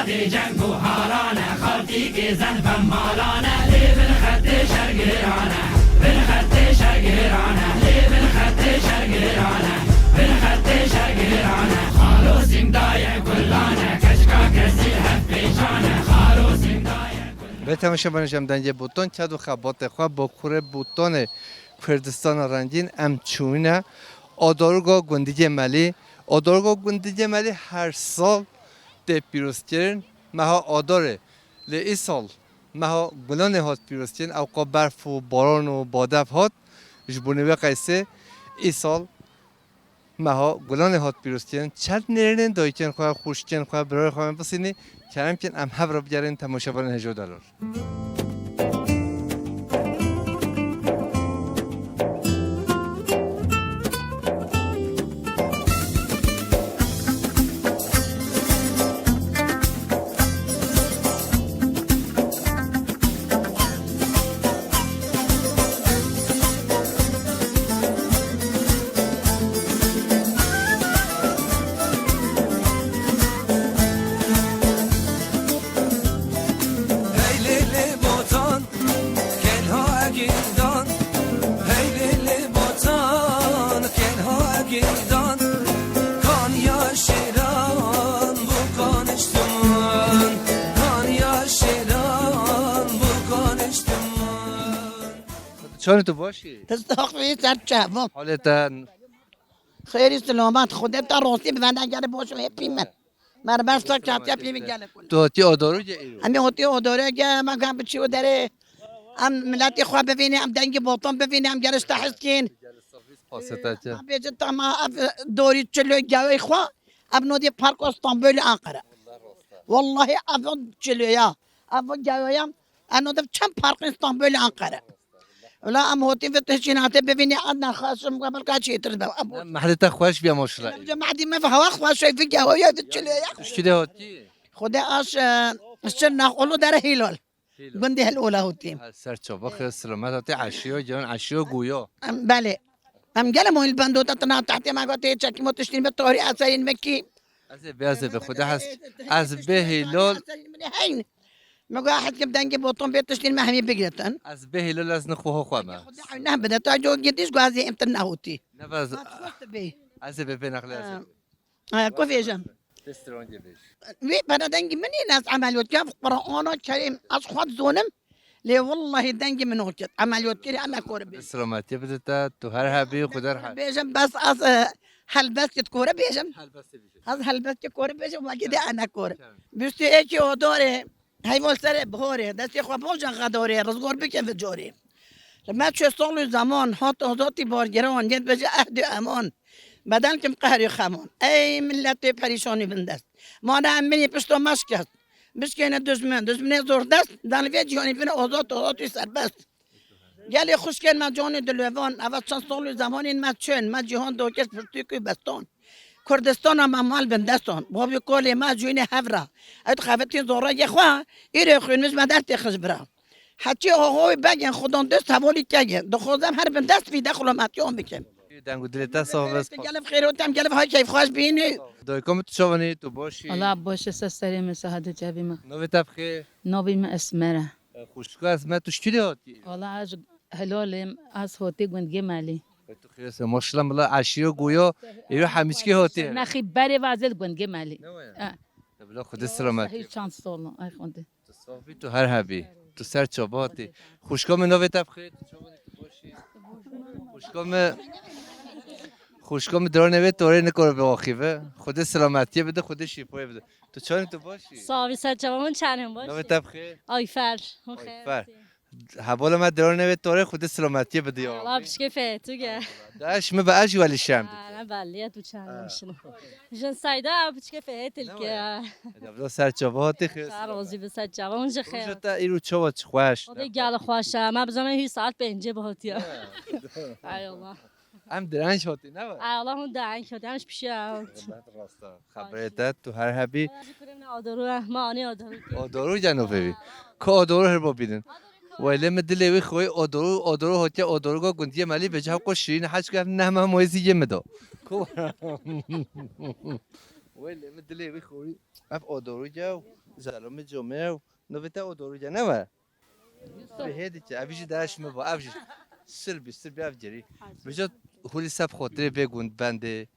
آبادی جنگ و حالانه خالتی که زن فمالانه لی بالخط شرگرانه بالخط شرگرانه لی بالخط شرگرانه بالخط شرگرانه خالو سیمدای کلانه کشکا کسی هفیشانه خالو سیمدای به تماشاگران جمدنج بوتون چاد و خبات خواه با کور بوتون کردستان رنگین امچونه آدارگاه گندیج ملی آدارگاه گندیج ملی هر سال ده پیروز کردن مها آداره لی ای سال مها گلان هات پیروز کردن اوقا برف و باران و بادف هات جبونه و قیسه ای سال مها گلان هات پیروز کردن چند نیرن دایچن خواه خوشچن خواه برای خواه بسینی کرم کن ام هب را بگرین تماشاگران هجو دلار چون تو باشی؟ تستخفی سر چهوم حالتا خیلی سلامت خودت راستی بزن اگر باشم هپیمه من بس تا چهت پیمی گله کن تو هاتی آدارو جه ایرو امی هاتی اداره که من هم بچی و داره ام ملتی خواه ببینه ام دنگ باطن ببینه ام گرش تحس کن پاستا چه؟ بیجت تما دوری چلو جوی خواه اب نودی پارک استانبول انقره والله اب چلو یا اب جویم انو دف چند پارک استانبول انقره ولا ام هوتی و تشیناته ببینی ادنا خاصم قبل کا چی تر ابو محلتا خوش بیا ماشلا جماعتي ما في هوا خوا شوي في جوايا في الشلية شده هاتی؟ خدا اش السنة قولوا دار هيلول بندي هالأولى هوتي سر چابا خیلی سلامت هاتی عشیو جان عشیو گویا بله ام قال مو البندو تطنا تحت ما قلت تشكي مو تشتري بالطوري اساين مكي از به خدا هست از به هلال هين ما قال احد كم دنجي بوطون بيت تشتري ما هم بقرتن از به هلال از نخواه خواه خدا عنا بدا تاجو قديش قازي امتنا هوتي نفس بي از به نقل از كوفي جم تسترونجی بیش وي بنا دنجي مني ناس عملوا كيف قرآن الكريم اصحاب زونم لي والله دنجي من وقت عملوا كري انا كوربي سلامتی بدتا تو هر حبی خدا هر بيجم بس أص هل بس كورة بيجم حال بس بیش أص هل بس كورة بيجم ما كده أنا كورة بيستي إيش هو دوره هاي مول سر بهوره دست يخوا بوجا غدوره رزقور بكم في جوري لما تشوف صول زمان هات هاتي بارجران جد بجا أهد أمان بدل كم قهر خمان أي ملت پریشانی بندست ما ده امنی پشتو مشکست بشکنه دزمن زور دست دل وی جهانی بین آزاد سر بست گلی خوش کن من جان دلوان اول چند سال زمان این من چون من جهان دو کس پرتی کوی بستان کردستان هم مال بندستان بابی کلی ما جوین هفرا ات خفتین زورا یخوا ایره خونمز من در تخش برا حتی آقای بگن خودان دست حوالی کگن دو خوزم هر بندست بی دخل ماتیون بکن دنگو دلتا صاحب است گلف خیر و تم گلف های کیف خواهش بینی دایکم تو شوانی تو باشی الله باشه سستری مساعد جبی ما نوی تبخی نبی ما اسمره خوشگاه از من توش کلی هاتی الله از هلالم از هوتی گندگی مالی تو خیلی سه ماشالله ملا عشیو گویا ایرو همیشکی هاتی نخی بری وازل گندگی مالی بلا خود سلامتی هیچ چانس سوالم ای خونده تو صافی تو هر حبی تو سر چابا هاتی خوشگاه من نوی تبخی تو شوانی تو باشی خوشگاه درار نوید دوره نکاره به آخیوه خود سلامتی بده خود شیپایی بده تو چانی تو باشی صافی سر جوامون چنین باشه نوی تبخی آیفر فر حوالا ما درار نوید دوره خود سلامتی بده یا الله بشکه فیتو گه داش ما بقاش ولی شم انا بله تو چنین شنو جن سایدا بشکه فیتل که دبلا سر چاباتی خیلی راضی به سر جوامون چه خیر خیلی ایرو چابا خوش خدا گل خوشه ما بزنم هی ساعت پنجه بهاتیا ای الله هم درنش هاتی نه ای الله اون دنگ شد همش پیشم خبرت تو هر حبی آدارو ما آنی آدارو جنوبی که آدارو هر ببینن ولی مدلی وی خوی آدارو هاتی آدارو گا گندی مالی به جای کو شیرین حج کرد نه ما موزی یه مدا ولی مدلی وی خوی اف آدارو جو سلام جمعه نویتا او دورو جنوا به هدی چه ابیش داش می با ابیش سربی افجری بجات هولی سب خاطر بگوند بنده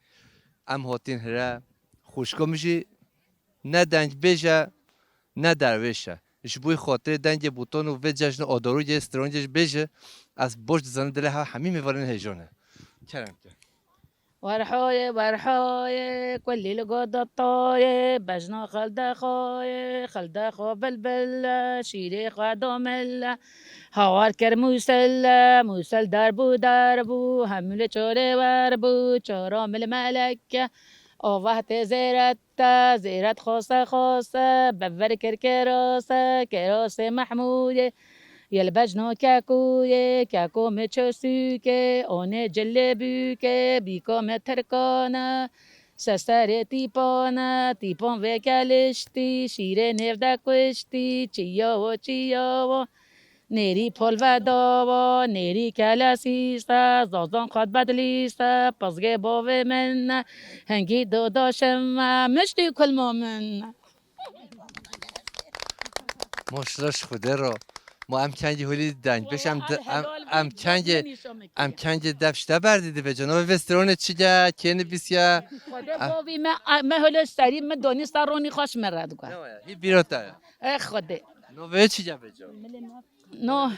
ام هاتین هره خوشگاه میشی نه دنج بجه نه درویشه اش بوی خاطر دنج بوتون و جشن آدارو جه استرانجش بجه از برج زن دل همین میوارن هجانه کرم که ورحاية ورحاية كل القد الطاية بجنا خلدا خاية خلدا خو بلبل شيري خادو ملا هوار كر موسل دربو همول چوره وربو چورا مل ملكة آوهت زیرت خواسته بور کراسه محموده یل بجنا کاکو مچسوکه آن جلبوکه بیکا مترکانه سستر تیپان و کلشتی شیر نفده کشتی چیا و نری پل و داوا نری کلاسیسته زازان خود بدلیسته پسگه باوه من هنگی داداشم مشتی کل من ماشراش خوده رو ما ام کنجی هولی دنگ بشم ام کنجی دفشته بردیده به جناب وسترون چیگه کنی بیسیا خدا باوی من هلو سری من دانسته رونی خوش مرد گوه هی بیروتا ای خدا نوه چیگه به جا نو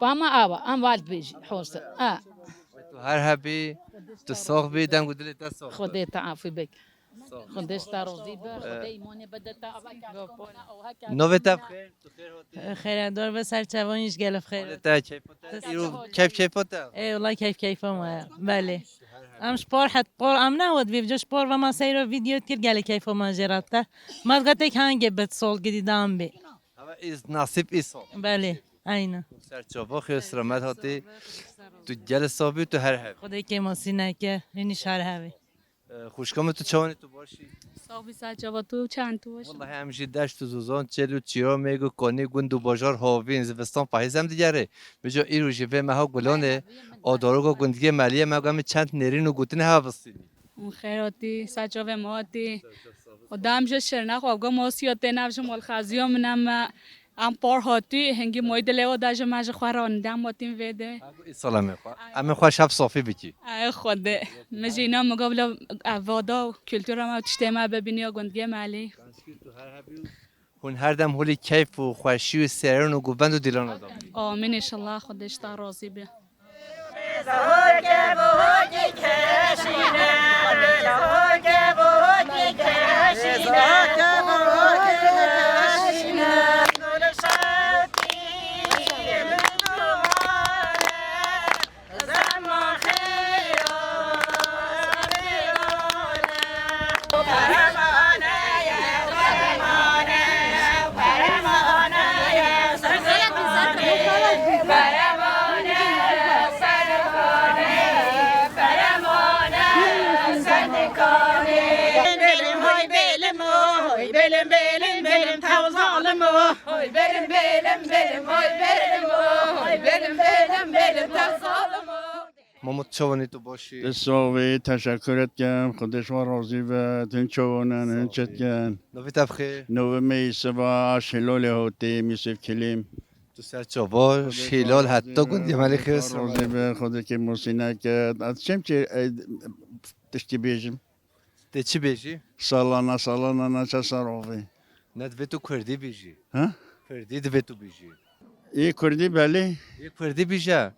با ما آوا ام والد بیجی حوصه تو هر هبی تو ساق بی دنگو دلی تا ساق خدا تعافی بک خدا استرازی به خدا ایمانی بده نوه تا بخیر تو خیر هاتی خير دور بس هالتوانيش قال بخير تا چه پتا کیف پتا اي والله كيف ما بله ام سبور حت بور ام نهود في جوش بور وما سيرو فيديو كتير قال كيف ما جراته ما تقطيك هانجي بتصول قدي دام بي هوا از نصیب ایسا بله عينه سرچاوا خیر سلامت هاتی تو جل صابی تو هر هبی خدای که ماسینه که اینی شهر هوی خوشکام تو چوانی تو باشی صاحبی ساعت تو چند تو باشه والله همیشه دشت و زوزان چلو چیا میگو کنی گوند بازار هاوین زمستان پاییزم دیگره به جا این روزی به مها گلانه آدارو گندگی ملیه مگم چند نرین و گوتین هاوستینی خیراتی ساعت ماتی و دامج شرنا خوابگاه ماسیاته نبش مال خازیام منم ام پار هاتی هنگی موید لیو داج ماج خواران دام ماتیم وده سلام خوا اما خوا شب صافی بکی ای خدا مجینا مقابل وادا و کلتور ما تجتماع ببینی و گندگی مالی هون هر دم هولی کیف و خوشی و سرن و گوبند و دیلان آدم آمین انشالله خودش تا راضی به مامو چوانی تو باشی دستاوی تشکرت کم خودش و راضی و تن چوانن هنچت کن نوی تبخیر نو میسه و شلال هاتی میسف کلیم تو سرچاوا شیلال حتی گندی ملی خیر راضی سلامت به خود که موسینه کرد از چیم چه تشتی بیجم ده چی بیجی؟ سالانه نچه سرافی نه دوی تو کردی بیجی ها؟ کردی دوی تو بیجی ای کردی بله؟ یک کردی بیجه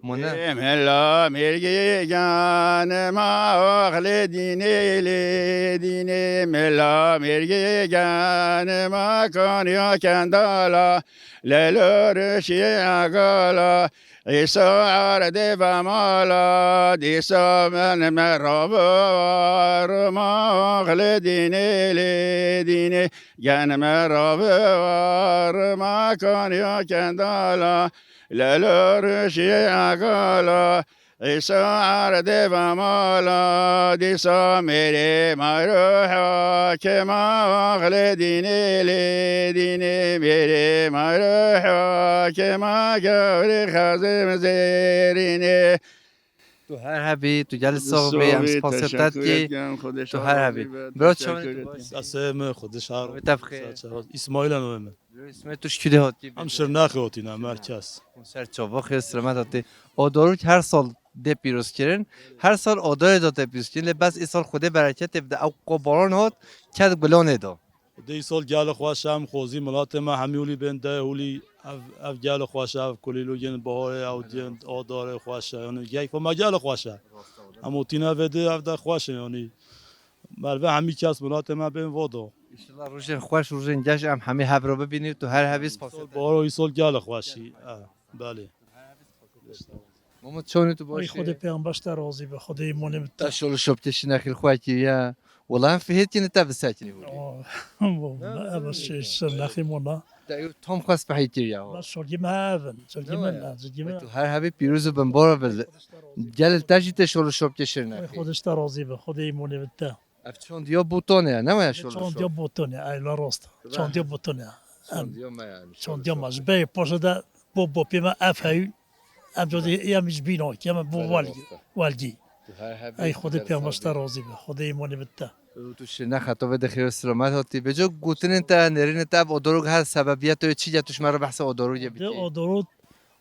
مونه مهلا مرگی گان ما اغل دینه مهلا مرگی گان ما کانیا کندالا للورشی اگالا ایسا عرد و مالا دیسا من مرابوار ما اغل دینه گان مرابوار ما کانیا کندالا للورشی اگالا ایسا عرد و مالا دیسا میری مروحا که ما اغل دینه میری مروحا که ما گوری خازم زیرینه تو هر هبی تو جل صاحبی ام سپاسیت کی تو هر هبی برات شما تو باش اسم خودش هر بتفخیر اسماعیل نومه اسم توش کده هاتی هم شرناخ هاتی نه مرکز سر چاوا خیر سلامت هاتی آدارو هر سال ده پیروز کردن هر سال آدار داده پیروز کردن بس این سال خوده برکت بده او قباران هات کد بلانه دا دی سال گل خوش هم خوزی ملات ما همیولی بنده هولی اف گل خوش اف کلیلو ین بهار او دین آدار خوش یعنی گیف ما گل خوشه اما تینا وده اف ده خوشه یعنی مرو همی کس ملات ما بین وادو انشالله روزن خوش روزن جش هم همه هب رو ببینید تو هر هبی سپاسیت بارو این سال گل خوشی بله محمد چونی تو ای باشی خود پیامبر راضی به خود ایمونه تشول شبتش نخیل خواهی یا والله فهمت که نتابع ساكني بس نخی مونا تام خواست به هیچی یا بس شرگی مهون شرگی من تو هر هبی پیروز و بنبارا بل جل تاجی تشول شبتش نخیل خودش راضی به خود ایمونه بده افشون دیا بوتونه نه ما شول چون دیا بوتونه ای لا راست چون دیا بوتونه چون دیا ماش شبتش بی پاشو دا بو پیما افهی ام جدی یا مش بینو که من بو والگی ای خود پیامبر راضی به خود ایمونه بده تو شنه خطا بده خیر سلامت هاتی به جو گوتن انت نرین تاب ادروگ هر سببیت و چی جاتش مرا بحث ادروگ بیتی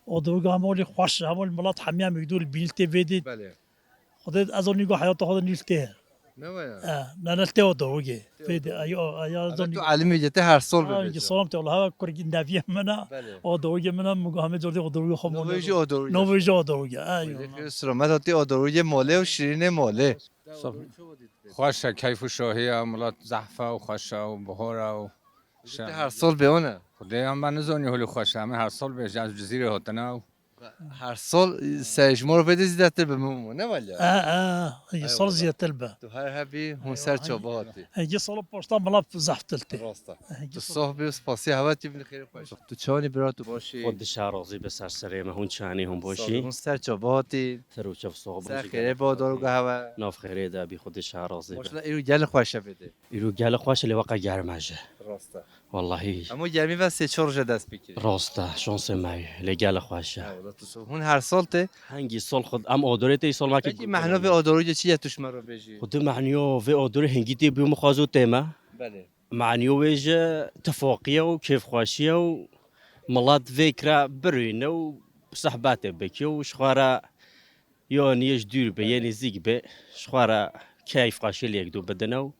ادرود همولی خوش همول ملات حمی هم يقدر بیلته بدید بله خودت از اون نگاه حیات خود نیسته نه ویا نه نلته ادروگه فید ایا از تو عالمی جته هر سال آه ببیج سلام تقول هوا كوري نافيه منا ادروگه منا مقام جلدی ادروگه خمون نویج ادروگ نویج ادروگه خیر ایو سلامت هاتی ادروگ ماله و شیرین ماله خوشه کیف و شاهی ملات زحفه و خوشه و بهاره و هر سال به اونه خدای هم من نزانی حالی خوشه همه هر سال بهش از جزیره هاتنه و هر سال سجمه رو بده زیادتر به ممونه ولی هي صار زيادة البا تو هر هبی هون سر چابه هاتی هي صار بوشتا ملا زحفتلتي راستا تو صاحبی و سپاسی هواتی بین خیر خوش تو چانی برا تو باشی خودش راضی به سرسره ما هون چانی هم باشی هون سر چابه هاتی تروچ و صاحب سر خیره با دارو هوا ناف خیره دا بی خودش راضی به ماشاءالله ایرو گل خوشه بده ایرو گل خوش لی وقت گرمجه راستا والله اما گرمی و سه چهار جا دست بگیری راسته شانس مای لی گل خوشه هون هر سال ته هنگی سال خود ام آدرت ای سال ما بگی محنا به آداروج چی توش مرا بجی خود معنیو و آدر هنگی تی بیوم خوازو تیمه بله معنیو ویج تفاقیه و کیف خوشیه و ملات فکر برینه و صحبت بکی و شخواره یا نیش دور به یعنی زیگ به شخواره کیف خوشی لیک دو بدنه و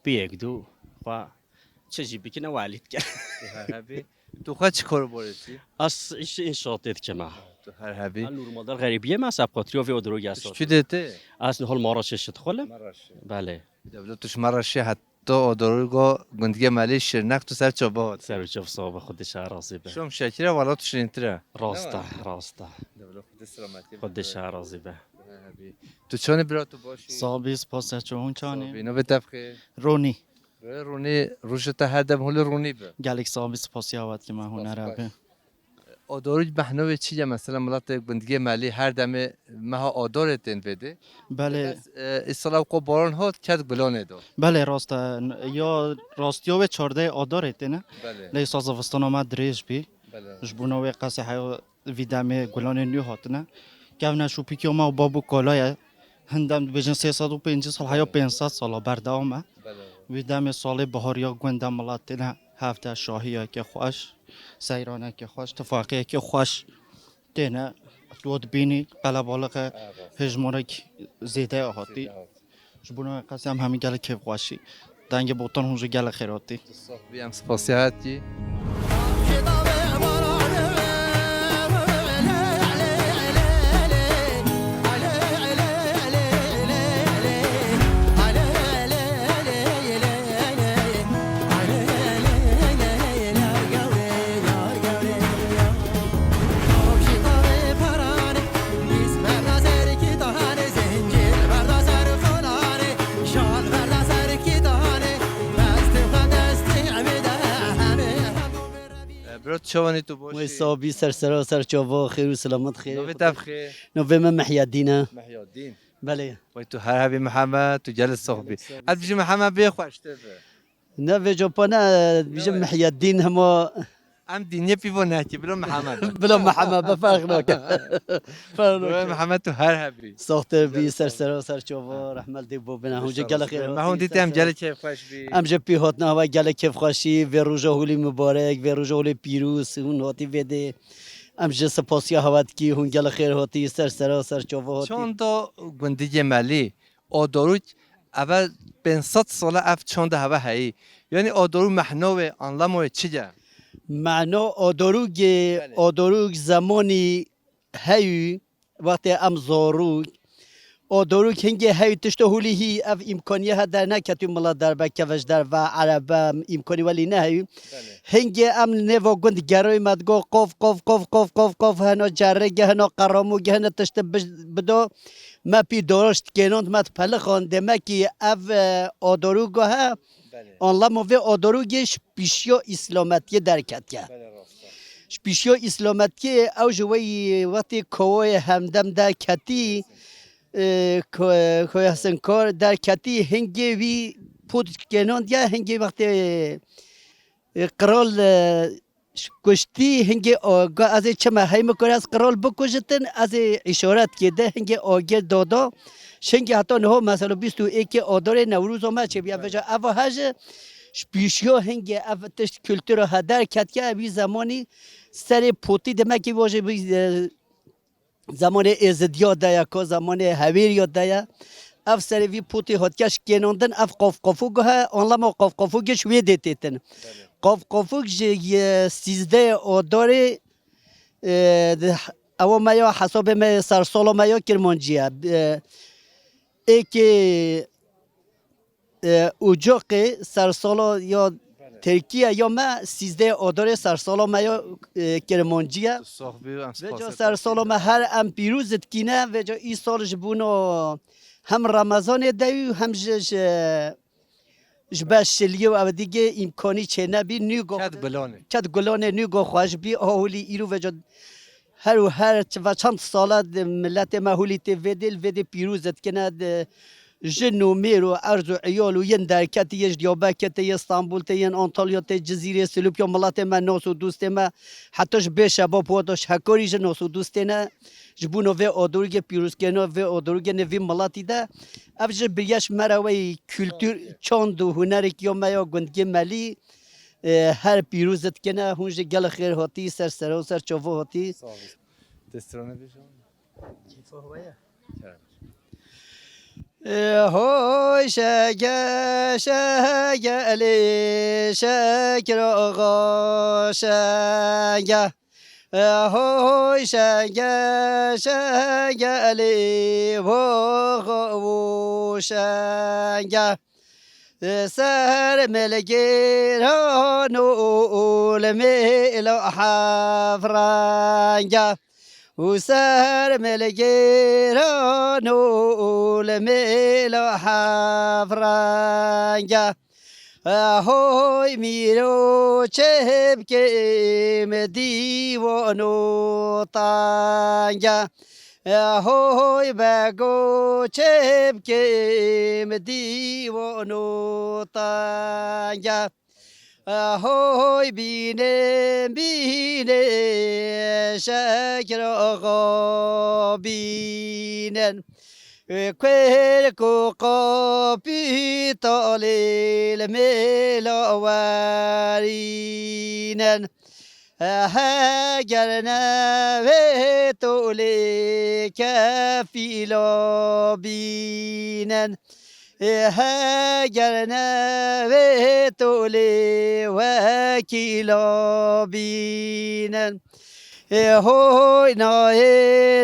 بیک دو و چجی بکنه والید که هر هبی تو خواهد چی کارو بارسی؟ از این شاطید که ما تو هر هبی نورمال غریبیه ما سب قطری و ادروگ است چی دیته؟ از حال ماراش خاله مراشه بله دولتش مراشه حتی آداروگا گندگی مالی شرنک تو سر چابات سر و چف صاحب خودش راضی به شم شکره والا تو شرینتره راسته دولت خود سلامتی خودش راضی به تو چانی برا تو باشی؟ صابی سپاس چون چانی اینو به تفخیر رونی رونی روش تا هر دم هول رونی به گلک صابی سپاسی آواد که ما هنر به آداروج بهنوی چیه مثلا ملات گندگی مالی هر دم مها آدارتن بده بله اصلا کو باران هات کد بلانه دو بله راست یا راستیو به 14 آدارت نه بله لی ساز وستان آمد دریج بی بله جبونو قصه حیا ویدم گلان نیو هات نه گونه شو پیکی ما بابو کالای هندم بجن 350 سال حیا 500 سال بردامه بله ویدم سال بهار یا گندم ملات نه هفته شاهیه که خوش سیرانه که خوش تفاقیه که خوش تنه دود بینی قلبالق هجمارک زیده آهاتی جبونو قسم همین گله که خوشی دنگ بوتان هنجا گله خیراتی صاحبی هم سپاسی هاتی برات چوانی تو باشی ویسابی سرسرا سر چاوا خیر و سلامت خیر نوی تفخیر نوی من محی الدینه محی الدین بله وای تو هر هبی محمد تو جل صاحبی اد بجی محمد بیا خوشته به نه في جاپانا بيجي محي الدين هما ام دینیه پیو نکی برو محمد بلا محمد بفرق نکن برو محمد تو هر هبی ساخته بی سر چوبا رحمت دی بو بنا هونجا گل خیر ما هون دیدم جل چه خوش بی ام جه پی هات نه و گل کیف خوشی و روزا هولی مبارک و روزا هولی پیروز اون هاتی وده ام جه سپاسیا هوات کی هون گل خیر هاتی سر چوبا هاتی چون تو گندی ملی آداروج اول 500 ساله اف چون ده هوا هی یعنی آدارو محنوه انلامو چیه معنا آداروگ زمانی هیو وقتی ام زاروگ آداروگ هنگی هیو تشته هولی هی اف امکانیه ها در نکتو ملا در بکوش در و عربه امکانی ولی نه هیو هنگی ام نوا گند گروی مدگو قف هنو جرگه هنو قراموگه هنو تشته بدو ما پی دارشت کنند مت پلخان دمکی اف آداروگه ها آنلا موی آداروگش پیشیا اسلامتی درکت که پیشیا اسلامتی او جوی وقتی کوه همدم درکتی کوه حسن کار درکتی هنگی وی پود کنند یا هنگی وقتی قرال کشتی هنگی آگاه از چما هی میکنه از قرال بکشتن از اشارت کده هنگی آگه دادا شنگی حتی نه مثلا 21 آذر نوروز ما چه بیا وجه اوا هج پیشیا هنگی اوا تشت کلتور هدر کت که ابی زمانی سر پوتی دمکی واجه زمان ازدیا دایا که زمان هویر یاد دایا اف سر وی پوتی هاتکش کنندن اف قفقفو گه آنلا قفقفو گش وی دیتن قفقفو جه 13 آذر او ما یا حساب ما سرسال ما یا کرمانجیه که اجاق سرسالا یا ترکیه یا ما 13 آذر سرسالا ما یا کرمانجیه و جا سرسالا ما هر ام پیروزت کینه و جا ای سال جبونو هم رمضان دیو هم جبش شلیو و دیگه امکانی چه نبی نیگو کد گلانه نیگو خوش بی آهولی ایرو و جا هر و چند سالت ملت مهولی تودل وده پیروزت کند جن و میر و ارز و عیال و ین درکت یش دیابکت ی استانبول ین آنتالیا ت جزیره سلوک یا ملت من ناس و دوست ما حتیش به شباب پاداش هکاری ج ناس و دوست نه جبونو و آدورگ پیروز کنه و آدورگ نوی ملاتی ده افج بیش مروی کلتور چند و هنر کیا ما گندگی ملی هر پیروزت کنه هونج گل خیر هاتی سر چاوا هاتی دسترانه بیشون هوی شگه علی شکر آقا شگه هوی شگه علی و شگه سر ملگیران و لمیلا حفرنگه و سر ملگیران و لمیلا حفرنگه هوی میرو چهب که مدیوانو تنگه هوی بگو چهب که مدیوانو تنگه هوی بینه شکر آقا بینن کویر قاپی تالیل میلاورینن هگر نوی تولی کفیلا بینن هگر نوی تولی وکیلا بینن هوی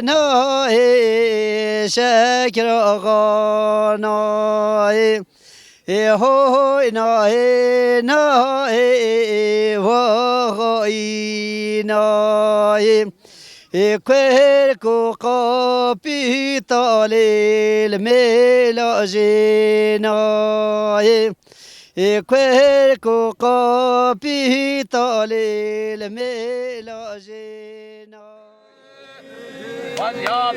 نای شکر آقا نای هوی نای وای نای کویر قاپی تالیل میلاجی نای کویر قاپی تالیل میلاجی نای یا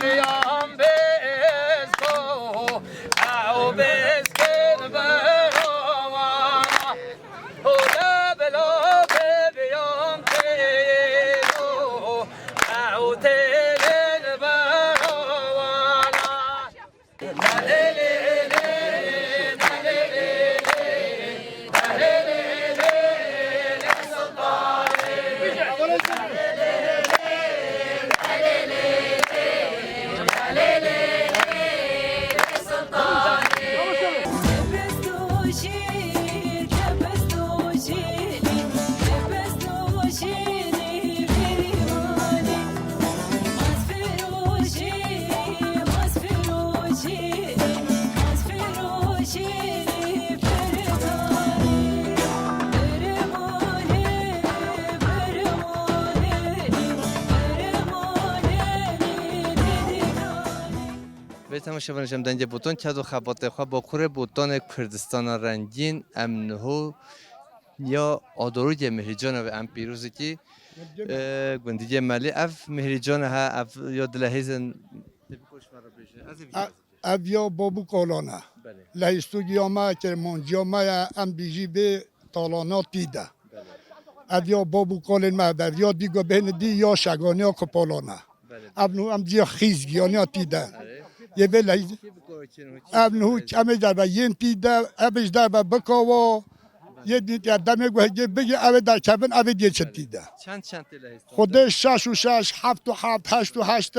بیام بسکو او بسکن بروانا او بلا بیام بیتم شبانشم دنج بوتون چادو خبات خو با کوره بوتون کردستان رنگین امنهو یا آدروج مهرجان و ام پیروزی کی گندی مالی اف مهرجان ها اف یا دلهیزن اویا بابو کالانا لا استودیو ما کرمانجا ما ام بیجی به تالانات دیده اویا بابو کالن ما اویا دیگو بین دی یا شگانی ها کپالانا ابنو ام دیا خیزگیانی ها دیده یه بله ابنو کمی در با ین دیده ابش در با بکاوا یه دیده دمی گوه بگی اوه در کبن اوه دیگه چه دیده چند دلهیز خودش 6 و 6 7 و 7 8 و 8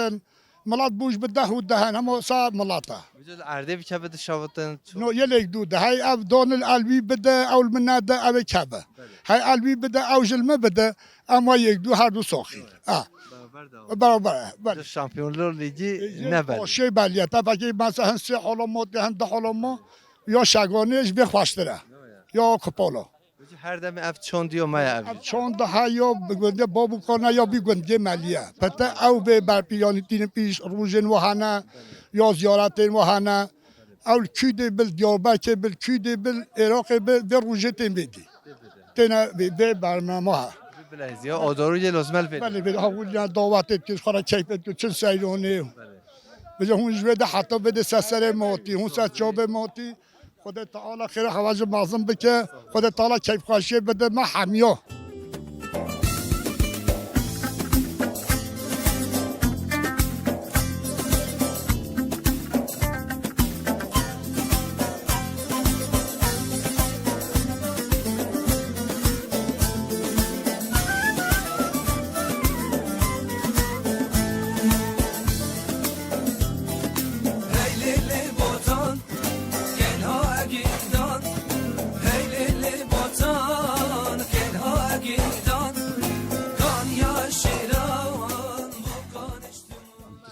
ملات بوش به 10 و 10 همه ساعت ملاته وجود عرضه بکبد شاوتن نو یلیک دوده های اف دون الالوی بده اول مناده او کبه های الوی بده او جلمه بده اما یک دو هر دو ساخی برابر شامپیونلور لیگی نبود باشه بلیت فکر مثلا سه حالمات هم ده حالمات یا شگانش بخواشتره یا کپالا هر دم اف چون دیو ما اف چون ده ها یا بگنده بابو کارنا یا بگنده ملیه پته او به برپیانی تین پیش روزن وحانه یا زیارت وحانه اول کیده بل دیاربکر بل کیده بل عراق بل در روزه تین بدی تینا به برنامه ها بلازی آدارو یه لازم البته بله بله هاولی دعوت کش خورا کیفت تو چه سیرونه بله هونج بده حتی بده سسر موتی هون سس چوب موتی خدا تعالی خیر حواج معظم بکه خدا تعالی کیف خواهشی بده ما حمیا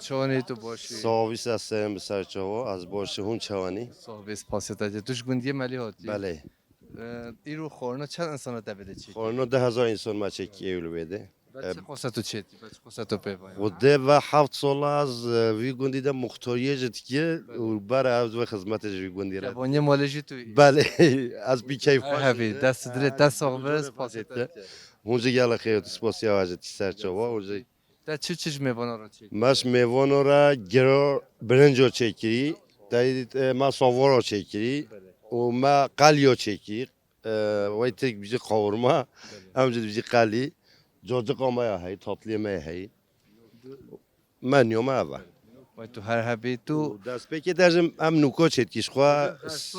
چوانی تو باشی صاحبیس هستم به سرچاوا از باشه هون چوانی صاحبیس پاسیتا توش گندی مالی هاتی بله ایرو خورنا چند انسان دبده چی خورنا 10,000 انسان ما چکی ایول بده چه قصتو چیتی بچه قصتو پیوانی خود و 7 سال از وی گندی ده مختاریه جت که بر از و خدمتش وی گندی را بانی مالجی توی بله از بی کیف هفی دست دل دست صاحبیس پاسیتا اونجا گله خیلی سپاسی آواز سرچاوا اونجا در چیز میوانه رو چی؟ ماش میوانه را گرا برنجو چکری دایید ما سوارو چکری و ما قلیو چکی وای تک بیچه قورما همچنین بیچه قلی جوجه قامه هایی تطلیه مه هایی من یوم اول وای تو هر هبی تو دست پکی درجم هم نوکا چتیش خواه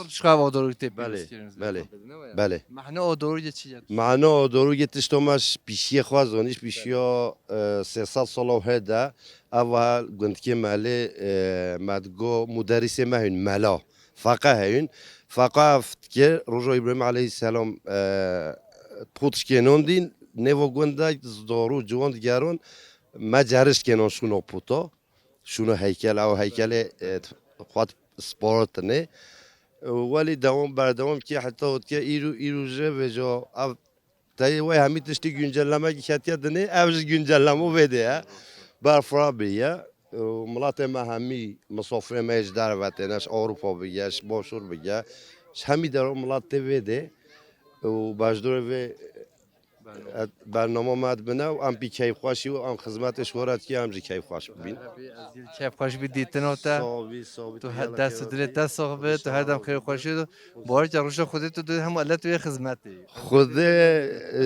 شخص آدارو تی بله معنی آدارو چیه؟ معنی آدارو گتیش تو ماش پیشی خواه زانیش پیشیا 300 سال هده اول گندکی ماله مدگو مدرس مهین ملا فقه هین فقه افت که رجا ابراهیم علیه السلام پوتش کنون دین نو گنده دارو جوان دیگران مجرش کنون شونو پوتا شونو هیکل او هیکل خواهد سپارت نه ولی دوام بر دوام که حتی که ایرو جه و جا تایی وای همی تشتی گنجلمه که خطیت نه اوش گنجلمه ویده برفرا بیه ملات ما همی مسافر میج در وطنش اروپا بگیش باشور بگه همی در ملات ویده و بجدور و برنامه مد بنا و ام بی کیف خوشی و ام خدمتش ورد که ام جی کیف خوش ببین کیف خوش بیدیتن اوتا تو دست دل دست صاحبه تو هر دم خیر خوشی تو بار جروش خودت تو دو هم الله توی خدمتی خود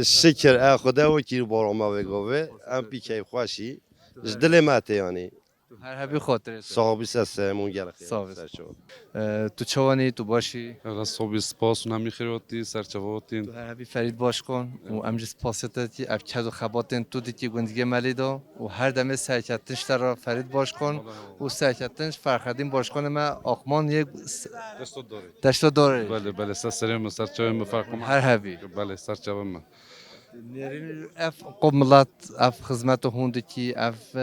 شکر خدا و کی بارما بگوه ام بی کیف خوشی دل ماته یعنی هر هبی خاطر صاحبی سه مون گله تو چوانی تو باشی صاحبی سپاس و نمی خیراتی سرچواتین تو هر هبی فرید باش کن و امروز سپاسیتی افکاد و خباتن تو دیگه گندگی ملیدا و هر دم سرکتنش ترا فرید باش کن و سرکتنش فرخدین باش کن ما آخمان یک دشت داره بله بله سرم سرچوام فرقم هر هبی بله سرچوام اف قملات اف خدمت هوندی کی اف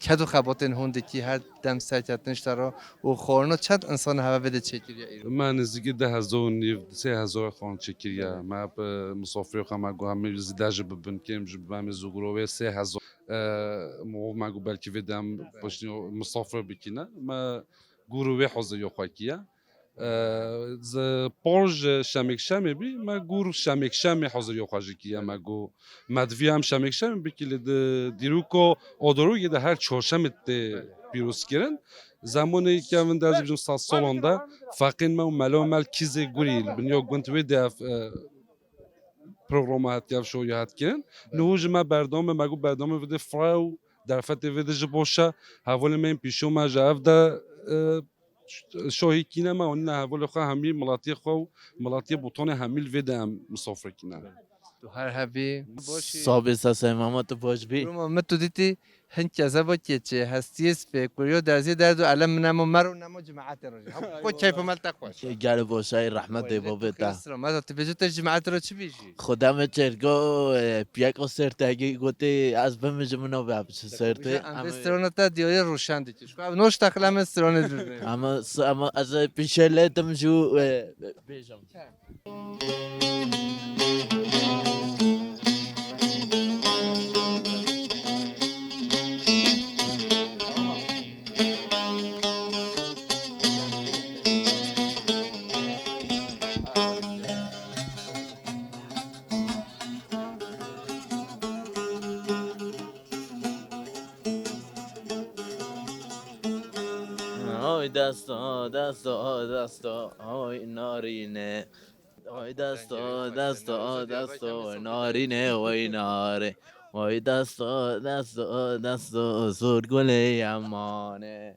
کدو خباتن هوندی کی هر دم سرکتنش ترا و خورنا چند انسان هوا بده چکیه من نزدیک 10,000 نیو 3,000 خان چکیه ما مسافر خما گو هم زیداج ببن کم جب هم زوگروه 3,000 مو ماگو بلکی ودم پشتی مسافر بکنه ما گروه حوزه یا خاکیه ز پنج شمک شمی بی ما گور شمک شمی حاضر یا خواجی کیه ما گو مدوی هم شمک شمی بکیل دیرو کو آدرو یه ده هر چهارشم پیروز کردن زمانی که من در زمین سالاندا فقین ما ملامل کیز گوریل بنیا گنت وی دف پروگرامات یا شویات کردن نوج ما برنامه ما گو برنامه وده فراو در فت وده جبوشه حوالی من پیشو ما جاف ده شاهی کینه ما اون نه ولی خو همی ملاتی خو ملاتی بوتون همیل ودم مسافر کینه تو هر هبی صابر ساسه محمد باش بی محمد تو دیدی هنچ از با چه هستی اسپکوریو درزی درد و علم منم مرو نمو جماعت روزی کو کیف مال تقواش گل باشای رحمت بابتا ما تو بجت جماعت رو چی بیشی خودم چرگو پیاک سرتگی گوتی از بهم جمنا به سرته استرون تا دیاری روشن دیگه شو نوش تقلم استرون اما از پیشله تم جو بیجم دستا دستا دستا آی نارینه آی دستا دستا دستا نارینه وای ناره وای دستا دستا دستا سرگل یمانه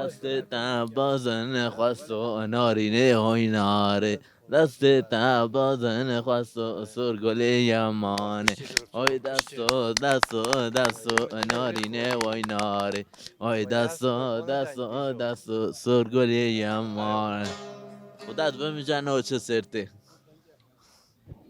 دست تبازن خواست و نارینه های ناره دست تبازن خواست و سرگل یمانه آی دست و دست و دست و نارینه وای ناره آی دست و دست و دست و سرگل یمانه خودت بمیجن و چه سرته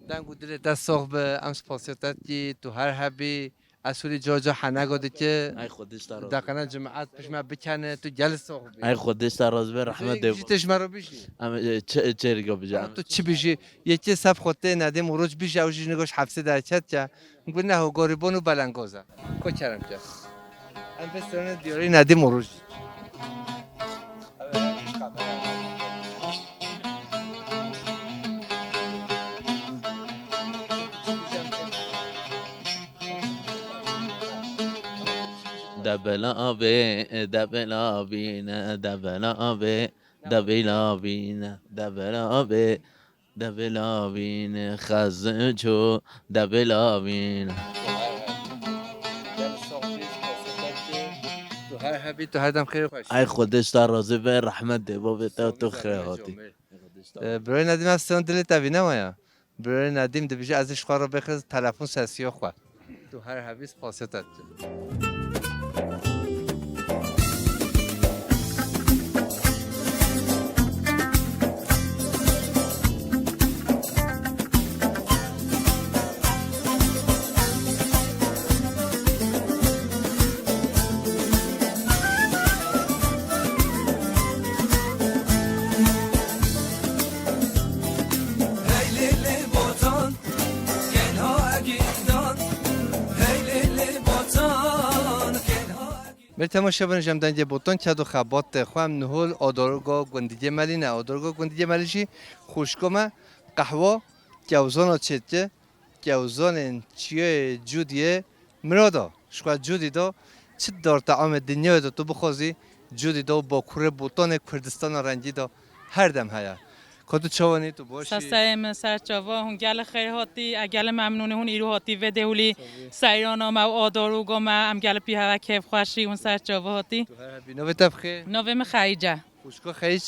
دنگو دل دست صحبه امس پاسیتت کی تو هر هبی اصولی جا حنا گفته که ای خودش تراز دقیقاً جماعت پیش ما بکنه تو جلسه صحبه ای خودش تراز به رحمت دو چیش مرا بیشی ام چرگا بجام تو چی بیشی یکی سب خودته ندیم وروج بیشی اوجی نگاش حبسه در چت چه میگه نه گریبانو بلنگازه کوچرم چه ام بسترن دیاری ندیم وروج دبلا به دبلا بین دبلا به دبلا بین دبلا به دبلا بین خزن چو دبلا بین تو هر هبی تو هر دم خیر خوش ای خودش تا راضی به رحمت ده بابا تو خیراتی برای ندیم استان دل تبینه مایا برای ندیم دبیجه ازش خواه رو بخز تلفن سسیا خواه تو هر هبیس پاسیتت بر تماشا بنجام دنج بوتون چه دو خبات خوام نهول آدارگا گندیجه ملی نه آدارگا گندیجه ملیشی خوشکمه قهوه جوزان چته جوزان چیه جودیه مرادا شکوه جودی دا چه دار تعام دنیا دا تو بخوازی جودی دا با کوره بوتون کردستان رنجی دا هر دم هیا کدو چوانی تو باشی سایم سرچاوا هون گل خیر هاتی اگل ممنونه هون ایرو هاتی و دهولی سایرانا ما آدارو گم ام گل پی هوا کیف خوشی هون سرچاوا هاتی نو تبخیر نویم خیجه خوشکو خیج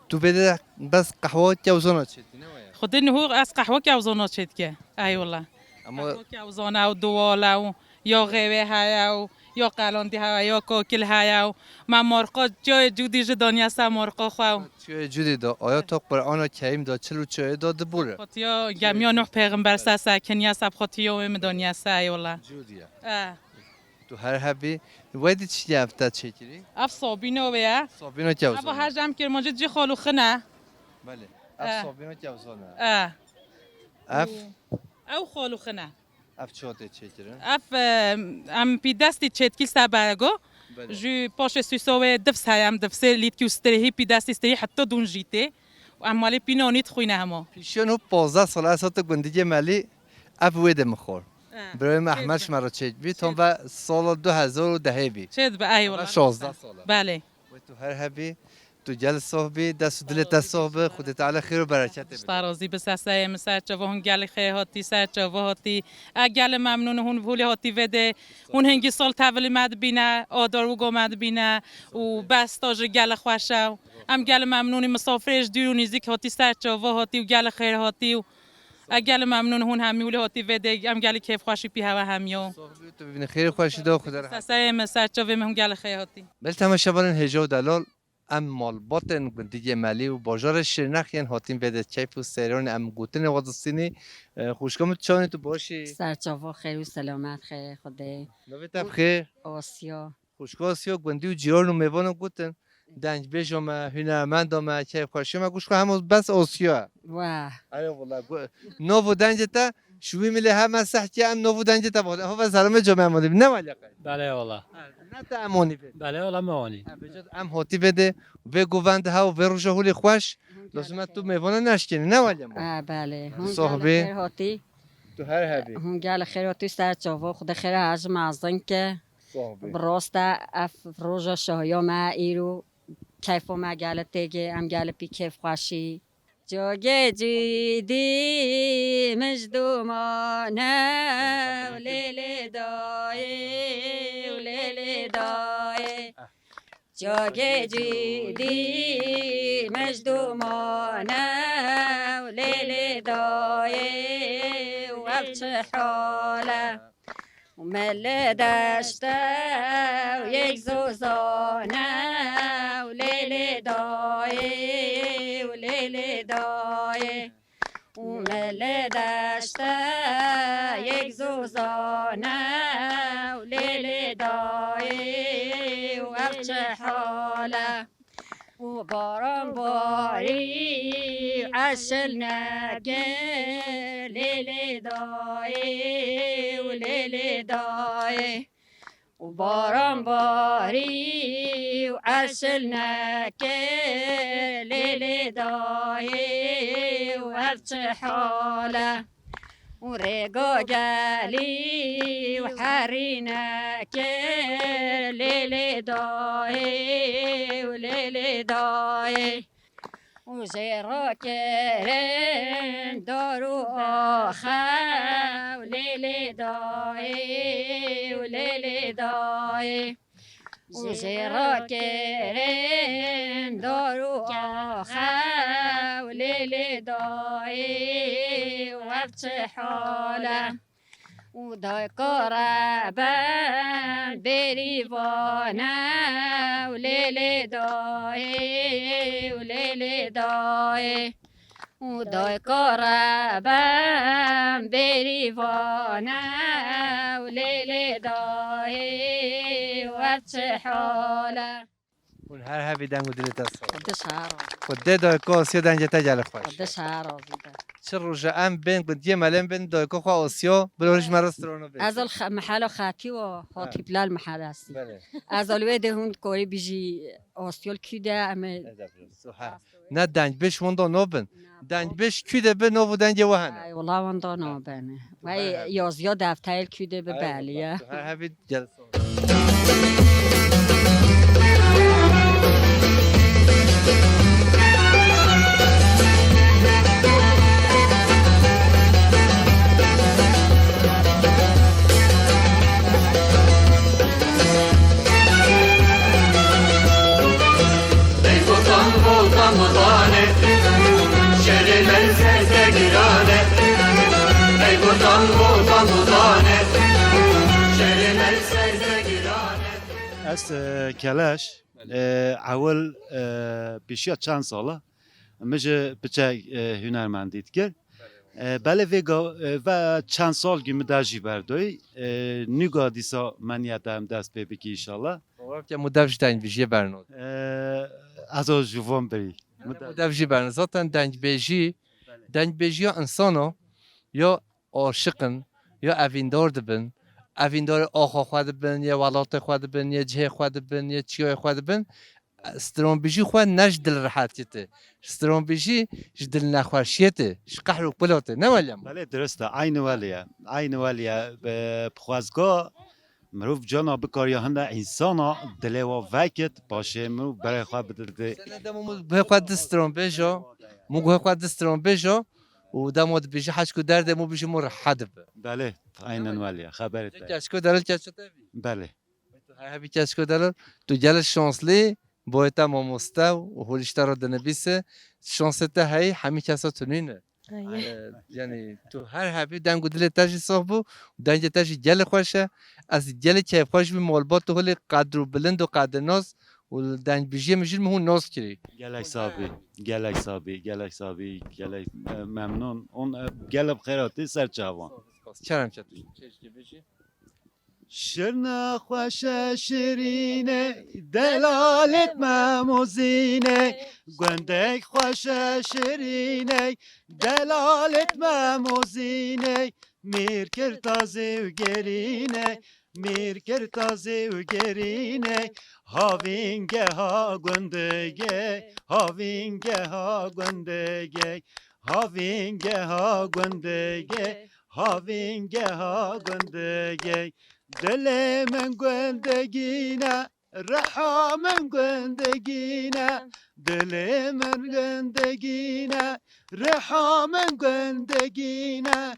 تو بده بس قهوه جوزان چتی نه خود نهور از قهوه جوزان چت که ای والله اما قهوه جوزان او دواله او یا غیبه های او یا قلاندی ها یا کوکل ها ما مرقا جای جودی ج دنیا سا مرقا خو چه جدی دا آیا تا قرآن کریم دا چلو چه داد بوره خاطیا گمیا نوح پیغمبر سا کنیا سب خاطیا و دنیا سا والله جودیه تو هر هبی ودی چی هفته چیکری اف صابینو بیا صابینو چه ابا هر جام که ماجد جی خالو خنه بله اف صابینو چه وزانه اف او خالو خنه اف چوته چیکری اف ام پی دستی چتکی سبرگو جو پاش سوسو دفس هایم دفس لیت کی استری پی دستی استری حتی دون جیته و امالی پینونیت خوینه همو پیشونو 15 سال اسات گندگی ملی اف وید مخور برای محمدش مرا چه بی تا و سال 2010 بی چه به ای والله 16 ساله بله و تو هر هبی تو جل صحبی دست دلت صحبه خودت تعالی خیر و برکت بده ترازی به سسه مسر چه و هون گل خیر هاتی سر چه و هاتی اگل ممنون هون ولی هاتی وده هون هنگی سال تول مد بینه آدار و گمد بینه و بس تاج گل خوشو ام گل ممنونی مسافرش دیرو نیزیک هاتی سر چه و هاتی و گل خیر هاتی و اگل ممنون هون همی ولی هاتی وده ام گل کیف خوشی پی هوا همیو تو ببین خیر خوشی دو خدا را سسه مسر چه و هون گل خیر هاتی بل تماشاوران هجا و دلال ام مالباتن گندگی ملی و بازار شرنخ یان هاتین بده کیف و سیران ام گوتن وادستینی خوشگام چانی تو باشی سرچاوا خیر و سلامت خیر خدا نویت بخیر آسیا خوشگاه آسیا گندی و جیران و میوان گوتن دنج بیشم هنرمند ما کیف خوشی ما گوش هم بس آسیا واه آره والله نو دنج تا شوی ملی هم صحتی ام نو دنج تا بود هو سلام جمعه مادی نه ولی بله والله نه تا امانی بله والله موانی ام هاتی بده و گووند ها و روزه هولی خوش لازم تو میوان نشکنی نه ولی بله هم صاحبی هاتی تو هر هبی هم گل خیر هاتی سرچاوا خدا خیر از مازن که براست اف روزا شایا ما ایرو کیف ما گل تیگه ام گل پی کیف خوشی جاگه جیدی مجدومانه و لیل دای و لیل دای جاگه جیدی مجدومانه و لیل دای و افچه حاله و مل دشته و یک زوزانه و لیل دای و لیل دای و مل دشته یک زوزانه و لیل دای و افچه حاله و باران باری عشل نگه لیل دای و لیل دای و باران باری و عشل نگه لیل دای و افچه حاله و رگا گلی و حرینکه لیل دای و لیل دای و زیرا کرن دارو آخه و لیل دای و لیل دای و زیرا کرن دارو آخه و لیل دای و افچه حاله و دای قربان بریوانه و لیل دای و لیل دای و دای قربان بریوانه و لیل دای و افچه حاله اون هر هبی دنگ و دلت است خودش هر خود دایکو آسیا دنج تا جل خوش خودش هر آزیده چه روزه ام بین گندگی ملیم بین دایکو خو آسیا بلورش مرا سترانو بین از محل خاطی و خاطی بلال محل است بله از الوی ده هون کوری بیجی آسیال کیده امه نه دنج بش وندا نوبن دنج بش کیده به نو دنج وهن ای والله وندا نابنه و یازیا دفتر کیده به بلیه هر هبی جلسه ای گفتم گفتم بودانه شهر من سرزگیرانه از کلاش اول پیشیا چند ساله مجه بچه هنرمندیت کرد بله و چند سال گیم داجی بردوی نگاه دیسا من یادم دست به بکی ایشالله وقتی مدافع دنجبیجی برنود از او جوان بری مدافع برنود zaten دنجبیجی انسانو یا عاشقن یا اویندار دبن اویندار آخا خود بن یا ولات خود بن یا جه خود بن یا چیای خود بن استرامبیجی خود نش دل راحتیته استرامبیجی دل نخوشیته قهر و بلاته نه ولیم بله درسته عین ولیه بخوازگاه مروف جانا بکاریا هنده انسانا دل و وکت باشه مروف برای خواه بدرده به خود استرامبیجا مو خود استرامبیجا و داماد بیجی حشکو درد مو بیجی مو راحت به بله عینن ولیه خبرت کشکو دلال کشکو تبی بله هبی کشکو دلال تو جل شانسلی باید ماموسته و هولیشتر رو دنبیسه شانسته هی همی کسا تونینه یعنی تو هر هبی دنگو دل تاجی صاحبو دنگ تاجی جل خوشه از جل کیف خوش بی مالبات تو هلی قدر و بلند و قدر ناز و دنگ بیجی میشید مهون ناز کری گلک صابی ممنون اون گلب خیراتی سر چاوان چرم چطور شرنا خوش شیرینه دلالت مموزینه گندک خوش شیرینه دلالت مموزینه میر کر تازه و گرینه میر کر تازه و گرینه هاوینگه ها گندگه هاوینگه ها گندگه هاوینگه ها گندگه هاوینگه ها گندگه دل من گندگینه رحا من گندگینه دل من گندگینه رحا من گندگینه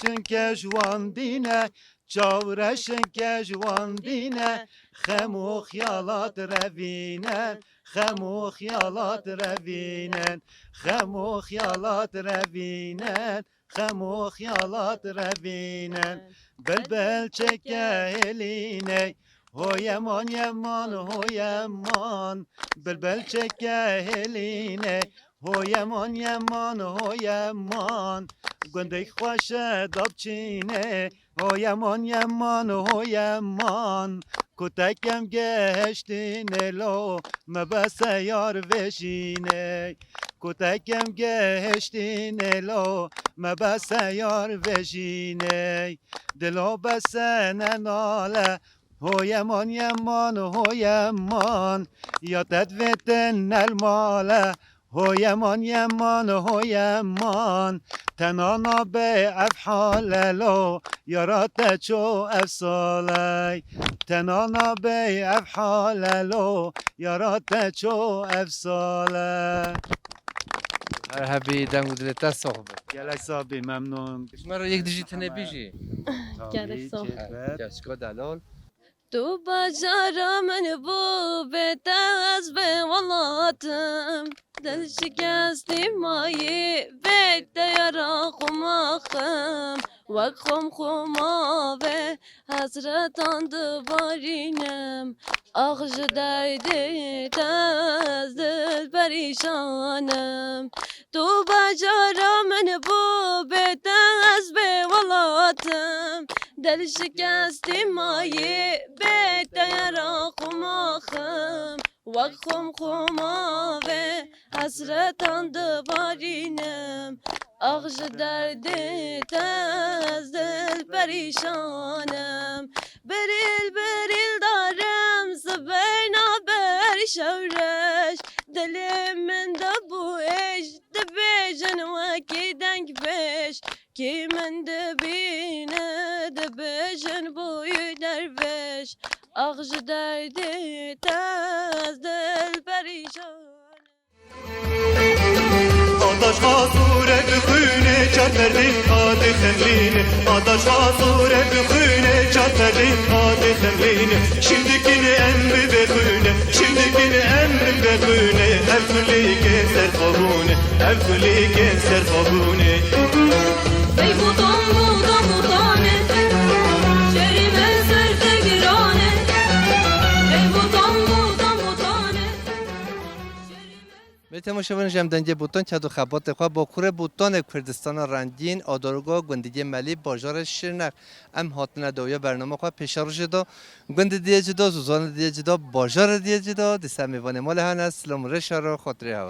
شنکش واندینه چاوره شنکش واندینه خمو خیالات روینن خمو خیالات روینن خمو خیالات روینن خمو خیالات روینن بلبل چکه هلینه هو یمان یمان هو یمان بلبل چکه هلینه هو یمان یمان هو یمان گندک خوشه داب چینه هو یمان یمان هو یمان کتکم گشتین لو مبس یار وشینه کتکم گشتین لو مبس یار وشینه دلو بسن ناله هو یمان یمان هو یمان یا تدویتن الماله هو یمان یمان هو یمان تنانا به افحاللو یارات چو افسالی تنانا به افحاللو یارات چو افسالی هبی دنگو دلتا صحبه گلک صابی ممنون من رو یک دیجی تنه بیجی گلک صحبه کشکو دلال تو بجارا من بو بتاز به ولاتم دل شکستی مایی بیت یارا خماخم وقم خماوه حسرتان دبارینم آخش دایده تاز دل پریشانم تو بجارا من بو بتاز به ولاتم دل شکستی مایی بیت یارا خماخم وقم خماوه حسرتان دبارینم آخش درده تاز دل پریشانم بریل دارم زبینا بر شورش دل من دبوش دبیجن وکی دنگ بش کی من دبینه دبیجن بوی دربش آخش درده تاز دل پریشانم آتش خاصوره بخونه چترین خاطی خملینه آتش خاصوره بخونه چترین خاطی خملینه şimdikini emri بخونه şimdikini emri بخونه her kulli keser kabune her kulli keser kabune ey buton butane şerime serte girane به تماشاگران جمدنجه بوتان چد و خبات خواه با کوره بوتان کردستان رنگین آدارگاه گندگی ملی بازار شیرنق ام هاتنه دویا برنامه خواه پیشارو شده گند دیگه جدا زوزان دیگه جدا بازار دیگه جدا دیسه میوان مال هن است سلام رشا را خاطره هوا